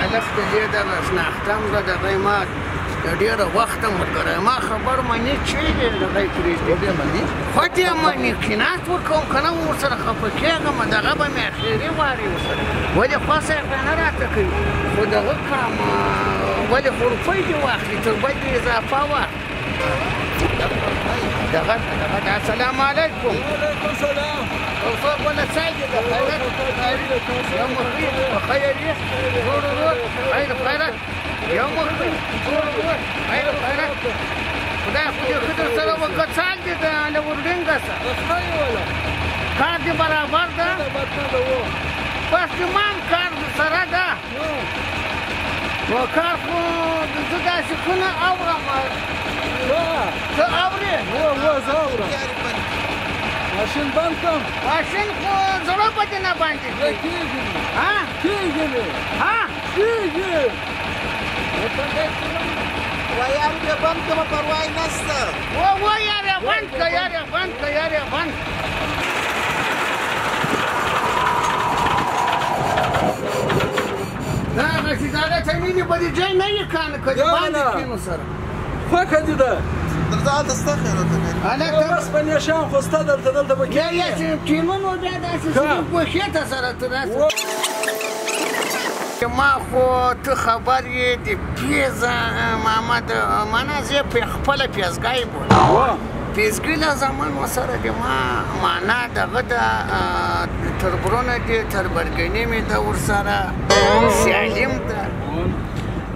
هلک د دې دغه شناخته هم ده دغه یې ما د ډېره وخته ملګری ما خبر مني چې دغه یې پرېږدي خوټ یې مني قناعت ورکوم که نه ورسره خفه کېږم دغه به مې اخري واري ورسره ولې خوښه یې نه راته کوي خو دغه کړم ولې خو روپۍ دې واخلي تر بل دې اضافه واخلي دغه السلام علیکم وعلیکم السلام څوک ولا څای دې د خیرت یو مخکې په خیر یې ورور خیر خیرت یو مخکې ورور خیر خیرت خدای خو دې ښه درسره وکړه څال دې د له اردنګه سره کار دې برابر ده بس زما هم کار سره ده نو کار خو زه داسې خو نه اورم ته اورې زه اورم ماشین بند کړم ماشین خو زړه به دې نه باندې کېږي ویار دې بند کړمه پروا یې نشته یار یې بند کړه یار یې بند کړه یار یې بند دا هغه چې زاړه تمینې به دې ځای نه وي کنه که دې باندې کښېنو سره خوښه دې ده درته هلته ستا خیرات کوي اوسپنې شیان خو ستا دلته به یا چې ټیمونو بیا داسې ګوښې ته سره ته داسې ما خو ته خبر یې د پیزه محمد مناز یې په خپله پیزګۍ بولم پیزګي له زمان ورسره د ما معنا دغه د تربرونه دي تربرګنې مې ده ورسره سیالیم ده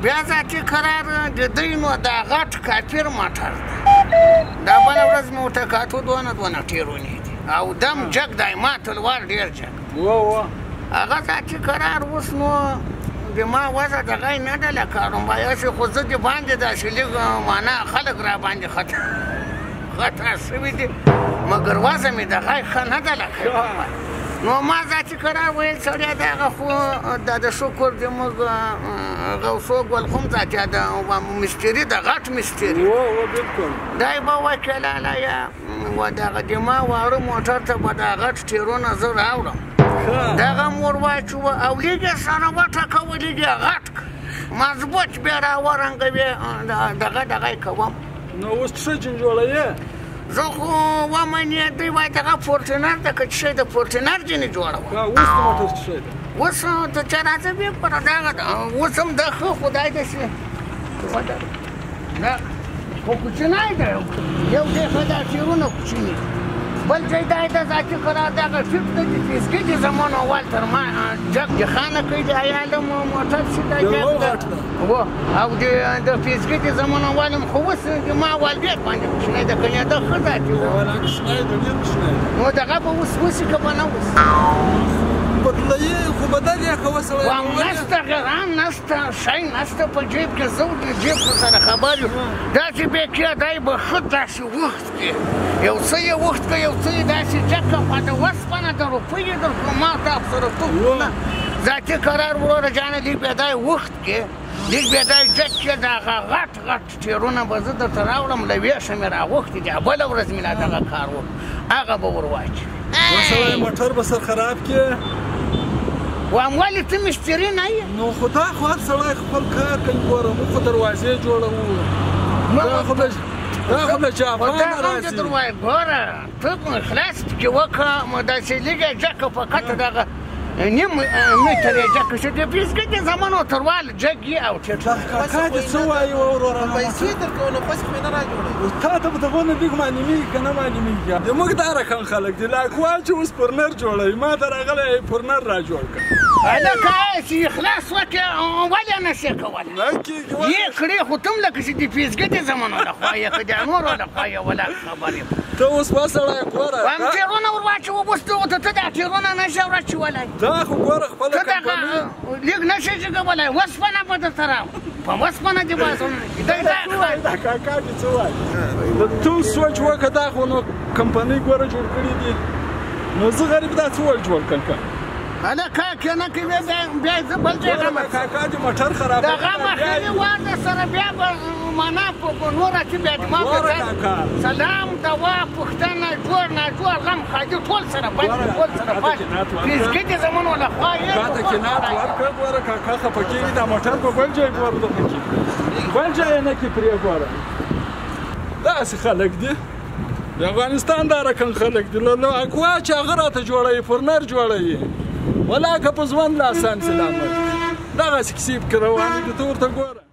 بیا ذاتي قرار د دوی نو دا غټ کافر موټر ده دا بله ورځ مې ورته کاتو دونه ټیرونې دي او دم جګ دی ما تلوار ډېر جګ هغه ذاتي قرار اوس نو د ما وضع دغه یې نه ده لکه رومبایاسې خو زه د باندې داسې لږ معنا خلک را باندې خطا شوي دي مګر وضع مې دغه یې ښه نه ده لکه نو ما ذاتي قرار ویل سړی د هغه خو دا د شکر د موږ غوثو ګل خو هم ذاتیا د مستري د غټ مستري دی به وکیلاله یا دغه د ما واړه موټر ته به دا غټ ټیرونه زه راوړم دغه مور واچوه او لږ یې سره وټکوه لږ یې غټ مضبوط بیا راورنګوي دغه یې کوم نو اوس څه جنجوړه یې زه خو ومنې دوی وایي دغه فورټینر ده که څه شی د فورټینر ځینې جوړوه اوس د موټر څه شی ده اوس ته چې راځه بیا پره دغه ده اوس هم ده ښه خدای داسې نه خو کوچنی ده یو ځای ښه دا ټیرونه کوچني بل ځای دا د ذاتي قرار دغه ټیپ ده د پیسګي د زمان اول تر ما جګ جخانه کوي د عیالم موټر چې دا جګ ده او د پیسګي د زمان اول هم خو اوس د ما اول ډېر باندې کوچنی ده کنې ده ښه ذاتي نو دغه به اوس وسي که به نه اوس بدلوي خو بدل یې کوه سړی نسته غرام نسته شی نسته په جیب کې زه د جیب سره خبر یم داسې بېکې دی به ښه داسې وخت کې یو څه یې وخت که یو څه یې داسې جګ که خو د وسپنه د روپۍ یې درکړو ما ته سره توپونه ذاتي قرار وروره جانه لږ بیا دی وخت کې لږ بیا دی جګ کې د هغه غټ ټیرونه به زه درته راوړم له ویښه مې راغوښتي دي بله ورځ مې لا دغه کار وکړو هغه به ور واچوي سړی موټر به سر خراب کړي وایم ولې ته مستري نه یې نو خو دا خو هر سړی خپل کار کوي ګوره موږ خو دروازې جوړوو دا خو له جاپان راځي در وایم ګوره ته خلاص پکې وکړه داسې لږه جګه په کته دغه نیم متر یې جګ شو د پیسګي د زمانو تروال جګ یې او کاکا دې څه وایي وروره پیسې درکوو نو خوښ خو یې نه راجوړوي تا ته به دغونه بیګ معلومېږي که نه معلومېږي زموږ دا رقم خلک دي لاکوال چې اوس پورنر جوړوي ما ته راغلی پورنر را جوړ کړه هلکه چې خلاص وکړې ولې نشې کولی یې کړې خو ته هم لکه چې د پیسګي د زمانو لخوا یې که د نورو لخوا یې ولا خبر یم ته اوس ما سړی ګوره وایم ټیرونه ور واچوه اوس ته دا ټیرونه نشې وراچولی دا خو ګوره خپله کمپنۍ لږ نشې جګولی وسپنه به درته راوړم په وسپنه دې باسم دا کاکا دې څه وایي ته سوچ وکړه دا خو نو کمپنۍ ګوره جوړ کړي دي نو زه غریب دا څه ول جوړ کړم انا کنه کې بیا زه بل ځای غم کاکا دې موټر خراب د غم اخري واده سره بیا به معنا په نوره کې بیا دماغ سلام دوا پوښتنه جوړ نه جوړ غم خاجي ټول سره پاتې ټول سره پاتې فیزیکي دې زمون ولا خوا یې راته قناعت ورکړه ګوره کاکا خفه کېږي دا موټر په بل ځای ورته کېږي بل ځای نه کې پرې ګوره داسې خلک دي د افغانستان دا رقم خلک دي له اکوا چې هغه راته جوړوي فرنر جوړوي ولا که په ځوان لا آسان سلامت دغسې کیسې پکې روانې دي ته ورته ګوره